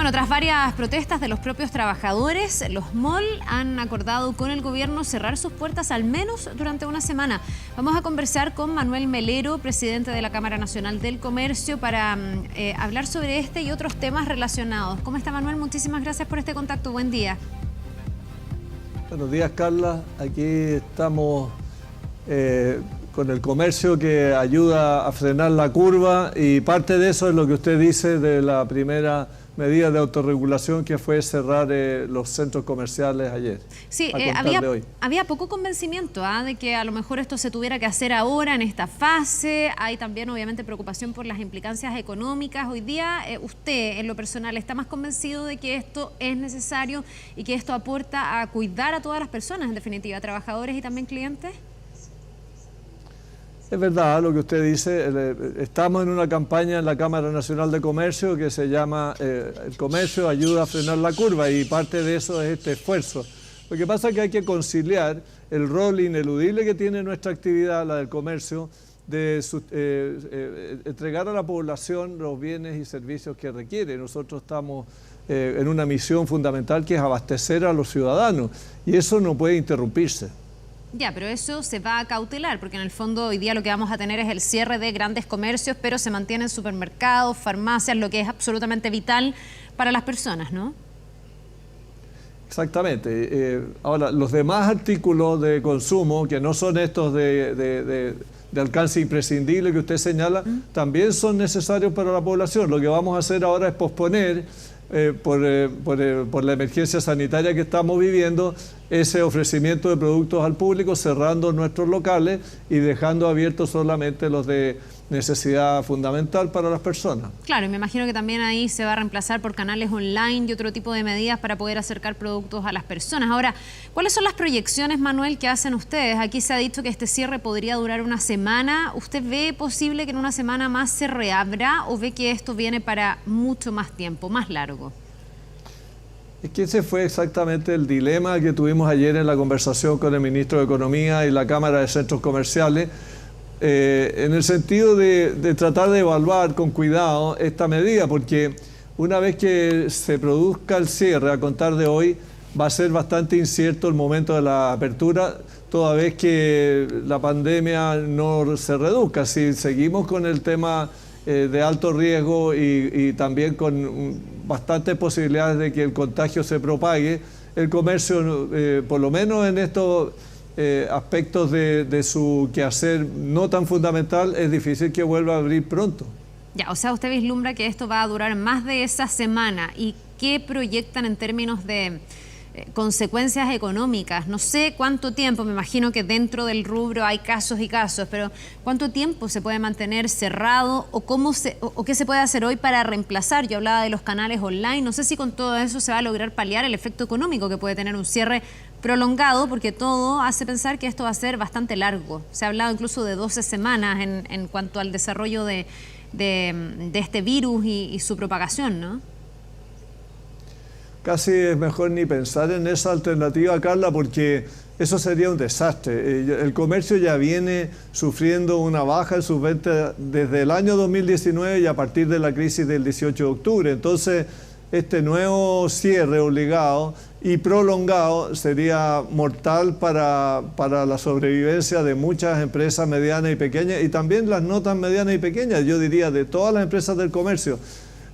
Bueno, tras varias protestas de los propios trabajadores, los mall han acordado con el gobierno cerrar sus puertas al menos durante una semana. Vamos a conversar con Manuel Melero, presidente de la Cámara Nacional del Comercio, para hablar sobre este y otros temas relacionados. ¿Cómo está, Manuel? Muchísimas gracias por este contacto. Buen día. Buenos días, Carla. Aquí estamos con el comercio que ayuda a frenar la curva, y parte de eso es lo que usted dice de la primera medida de autorregulación, que fue cerrar los centros comerciales ayer. Sí, había poco convencimiento de que a lo mejor esto se tuviera que hacer ahora, en esta fase. Hay también, obviamente, preocupación por las implicancias económicas. Hoy día, usted, en lo personal, ¿está más convencido de que esto es necesario y que esto aporta a cuidar a todas las personas, en definitiva, trabajadores y también clientes? Es verdad lo que usted dice. Estamos en una campaña en la Cámara Nacional de Comercio que se llama El comercio ayuda a frenar la curva, y parte de eso es este esfuerzo. Lo que pasa es que hay que conciliar el rol ineludible que tiene nuestra actividad, la del comercio, de entregar a la población los bienes y servicios que requiere. Nosotros estamos en una misión fundamental, que es abastecer a los ciudadanos, y eso no puede interrumpirse. Ya, pero eso se va a cautelar, porque en el fondo hoy día lo que vamos a tener es el cierre de grandes comercios, pero se mantienen supermercados, farmacias, lo que es absolutamente vital para las personas, ¿no? Exactamente. Ahora, los demás artículos de consumo, que no son estos de alcance imprescindible que usted señala, también son necesarios para la población. Lo que vamos a hacer ahora es posponer, por la emergencia sanitaria que estamos viviendo, ese ofrecimiento de productos al público, cerrando nuestros locales y dejando abiertos solamente los de necesidad fundamental para las personas. Claro, y me imagino que también ahí se va a reemplazar por canales online y otro tipo de medidas para poder acercar productos a las personas. Ahora, ¿cuáles son las proyecciones, Manuel, que hacen ustedes? Aquí se ha dicho que este cierre podría durar una semana. ¿Usted ve posible que en una semana más se reabra, o ve que esto viene para mucho más tiempo, más largo? Es que ese fue exactamente el dilema que tuvimos ayer en la conversación con el ministro de Economía y la Cámara de Centros Comerciales, en el sentido de tratar de evaluar con cuidado esta medida, porque una vez que se produzca el cierre a contar de hoy, va a ser bastante incierto el momento de la apertura, toda vez que la pandemia no se reduzca. Si seguimos con el tema de alto riesgo y también con bastantes posibilidades de que el contagio se propague, el comercio, por lo menos en estos aspectos de su quehacer no tan fundamental, es difícil que vuelva a abrir pronto. Ya, o sea, usted vislumbra que esto va a durar más de esa semana. ¿Y qué proyectan en términos de consecuencias económicas? No sé cuánto tiempo, me imagino que dentro del rubro hay casos y casos, pero ¿cuánto tiempo se puede mantener cerrado, o qué se puede hacer hoy para reemplazar? Yo hablaba de los canales online, no sé si con todo eso se va a lograr paliar el efecto económico que puede tener un cierre prolongado, porque todo hace pensar que esto va a ser bastante largo. Se ha hablado incluso de 12 semanas en cuanto al desarrollo de este virus y su propagación, ¿no? Casi es mejor ni pensar en esa alternativa, Carla, porque eso sería un desastre. El comercio ya viene sufriendo una baja en sus ventas desde el año 2019 y a partir de la crisis del 18 de octubre. Entonces, este nuevo cierre obligado y prolongado sería mortal para la sobrevivencia de muchas empresas medianas y pequeñas, y también las no tan medianas y pequeñas, yo diría, de todas las empresas del comercio.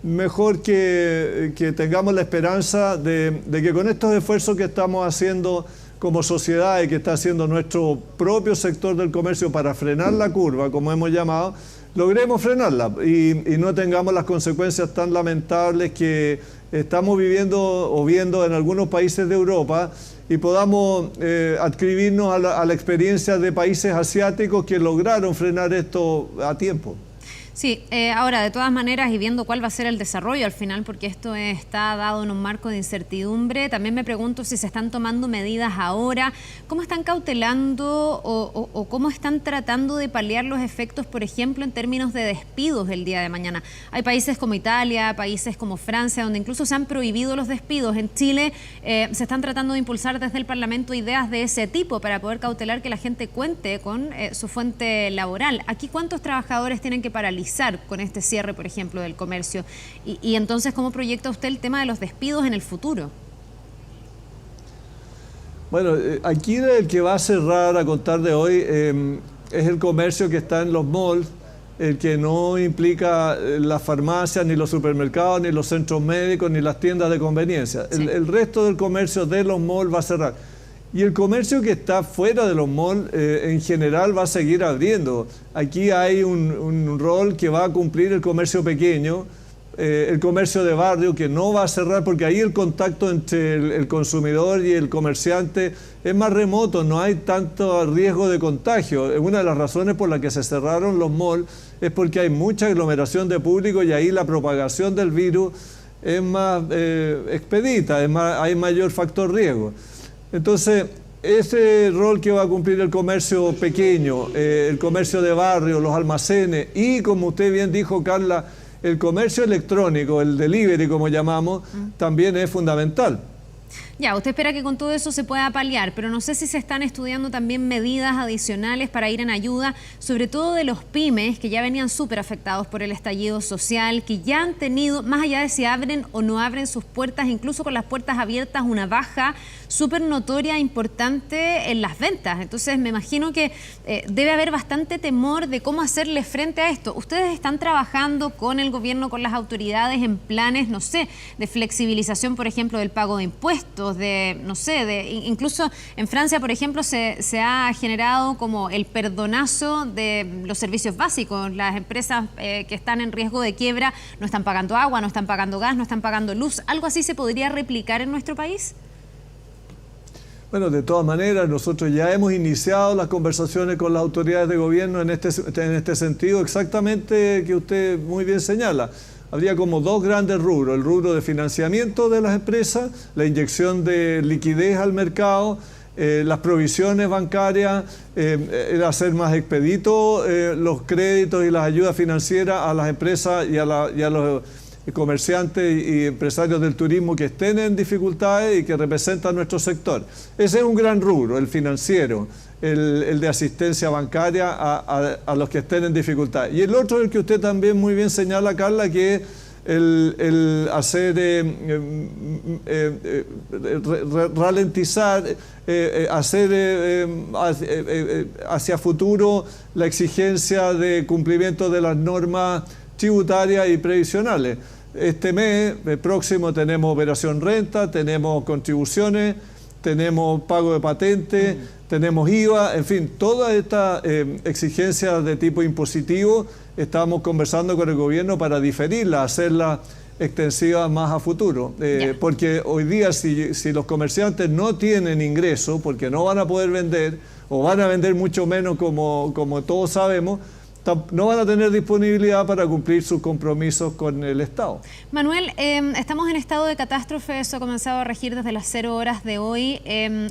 Mejor que tengamos la esperanza de que con estos esfuerzos que estamos haciendo como sociedad y que está haciendo nuestro propio sector del comercio para frenar la curva, como hemos llamado, logremos frenarla y no tengamos las consecuencias tan lamentables que estamos viviendo o viendo en algunos países de Europa, y podamos adscribirnos a la experiencia de países asiáticos que lograron frenar esto a tiempo. Sí, ahora, de todas maneras, y viendo cuál va a ser el desarrollo al final, porque esto está dado en un marco de incertidumbre, también me pregunto si se están tomando medidas ahora, cómo están cautelando o cómo están tratando de paliar los efectos, por ejemplo, en términos de despidos el día de mañana. Hay países como Italia, países como Francia, donde incluso se han prohibido los despidos. En Chile se están tratando de impulsar desde el Parlamento ideas de ese tipo para poder cautelar que la gente cuente con su fuente laboral. Aquí, ¿cuántos trabajadores tienen que paralizar realizar con este cierre, por ejemplo, del comercio. Y entonces, ¿cómo proyecta usted el tema de los despidos en el futuro? Bueno, aquí el que va a cerrar a contar de hoy es el comercio que está en los malls, el que no implica las farmacias, ni los supermercados, ni los centros médicos, ni las tiendas de conveniencia. Sí. El resto del comercio de los malls va a cerrar. Y el comercio que está fuera de los malls en general va a seguir abriendo. Aquí hay un rol que va a cumplir el comercio pequeño, el comercio de barrio, que no va a cerrar porque ahí el contacto entre el consumidor y el comerciante es más remoto, no hay tanto riesgo de contagio. Una de las razones por las que se cerraron los malls es porque hay mucha aglomeración de público y ahí la propagación del virus es más expedita, hay mayor factor riesgo. Entonces, ese rol que va a cumplir el comercio pequeño, el comercio de barrio, los almacenes y, como usted bien dijo, Carla, el comercio electrónico, el delivery como llamamos, también es fundamental. Ya, usted espera que con todo eso se pueda paliar, pero no sé si se están estudiando también medidas adicionales para ir en ayuda, sobre todo de los pymes que ya venían súper afectados por el estallido social, que ya han tenido, más allá de si abren o no abren sus puertas, incluso con las puertas abiertas, una baja súper notoria e importante en las ventas. Entonces me imagino que debe haber bastante temor de cómo hacerle frente a esto. ¿Ustedes están trabajando con el gobierno, con las autoridades en planes, no sé, de flexibilización, por ejemplo, del pago de impuestos? Incluso en Francia, por ejemplo, se ha generado como el perdonazo de los servicios básicos. Las empresas que están en riesgo de quiebra no están pagando agua, no están pagando gas, no están pagando luz. ¿Algo así se podría replicar en nuestro país? Bueno, de todas maneras, nosotros ya hemos iniciado las conversaciones con las autoridades de gobierno en este sentido, exactamente que usted muy bien señala. Habría como dos grandes rubros: el rubro de financiamiento de las empresas, la inyección de liquidez al mercado, las provisiones bancarias, hacer más expeditos los créditos y las ayudas financieras a las empresas y a los comerciantes y empresarios del turismo que estén en dificultades y que representan nuestro sector. Ese es un gran rubro, el financiero, el de asistencia bancaria a los que estén en dificultad. Y el otro, el que usted también muy bien señala, Carla, que es el hacer ralentizar, hacer hacia futuro la exigencia de cumplimiento de las normas tributarias y previsionales. Este mes próximo tenemos operación renta, tenemos contribuciones, tenemos pago de patentes, tenemos IVA, en fin, todas estas exigencias de tipo impositivo estamos conversando con el gobierno para diferirlas, hacerlas extensivas más a futuro. Porque hoy día si los comerciantes no tienen ingreso, porque no van a poder vender o van a vender mucho menos como todos sabemos, no van a tener disponibilidad para cumplir sus compromisos con el Estado. Manuel, estamos en estado de catástrofe, eso ha comenzado a regir desde las 0 horas de hoy.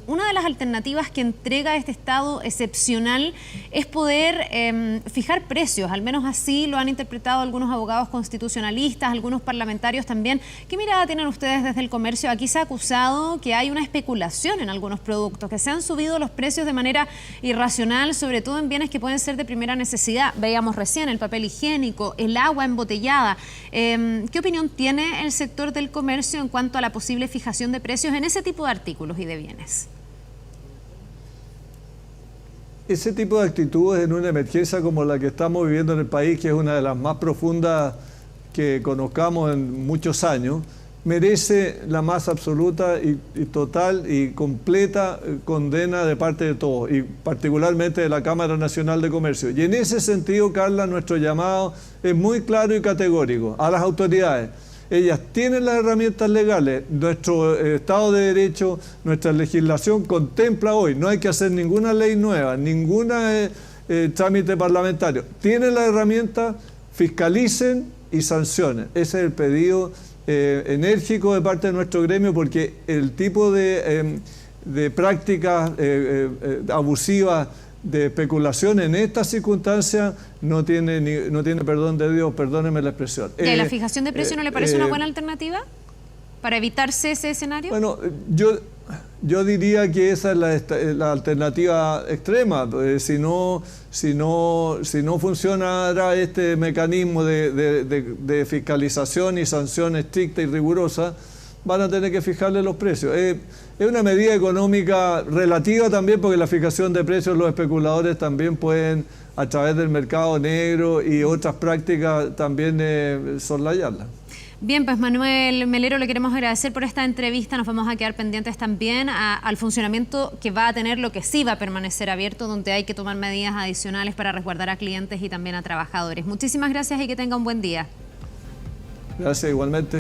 Una de las alternativas que entrega este estado excepcional es poder fijar precios, al menos así lo han interpretado algunos abogados constitucionalistas, algunos parlamentarios también. ¿Qué mirada tienen ustedes desde el comercio? Aquí se ha acusado que hay una especulación en algunos productos, que se han subido los precios de manera irracional, sobre todo en bienes que pueden ser de primera necesidad. Veíamos recién el papel higiénico, el agua embotellada. ¿Qué opinión tiene el sector del comercio en cuanto a la posible fijación de precios en ese tipo de artículos y de bienes? Ese tipo de actitudes en una emergencia como la que estamos viviendo en el país, que es una de las más profundas que conozcamos en muchos años, merece la más absoluta y total y completa condena de parte de todos, y particularmente de la Cámara Nacional de Comercio. Y en ese sentido, Carla, nuestro llamado es muy claro y categórico a las autoridades. Ellas tienen las herramientas legales, nuestro Estado de Derecho, nuestra legislación contempla hoy, no hay que hacer ninguna ley nueva, ningún trámite parlamentario. Tienen las herramientas, fiscalicen y sancionen. Ese es el pedido enérgico de parte de nuestro gremio, porque el tipo de prácticas abusivas, de especulación en estas circunstancias no tiene perdón de Dios, perdónenme la expresión. ¿Y la fijación de precio no le parece una buena alternativa para evitarse ese escenario? Bueno, Yo diría que esa es la alternativa extrema. Si no funcionara este mecanismo de fiscalización y sanción estricta y rigurosa, van a tener que fijarle los precios. Es una medida económica relativa también, porque la fijación de precios los especuladores también pueden, a través del mercado negro y otras prácticas, también soslayarla. Bien, pues Manuel Melero, le queremos agradecer por esta entrevista. Nos vamos a quedar pendientes también al funcionamiento que va a tener, lo que sí va a permanecer abierto, donde hay que tomar medidas adicionales para resguardar a clientes y también a trabajadores. Muchísimas gracias y que tenga un buen día. Gracias, igualmente.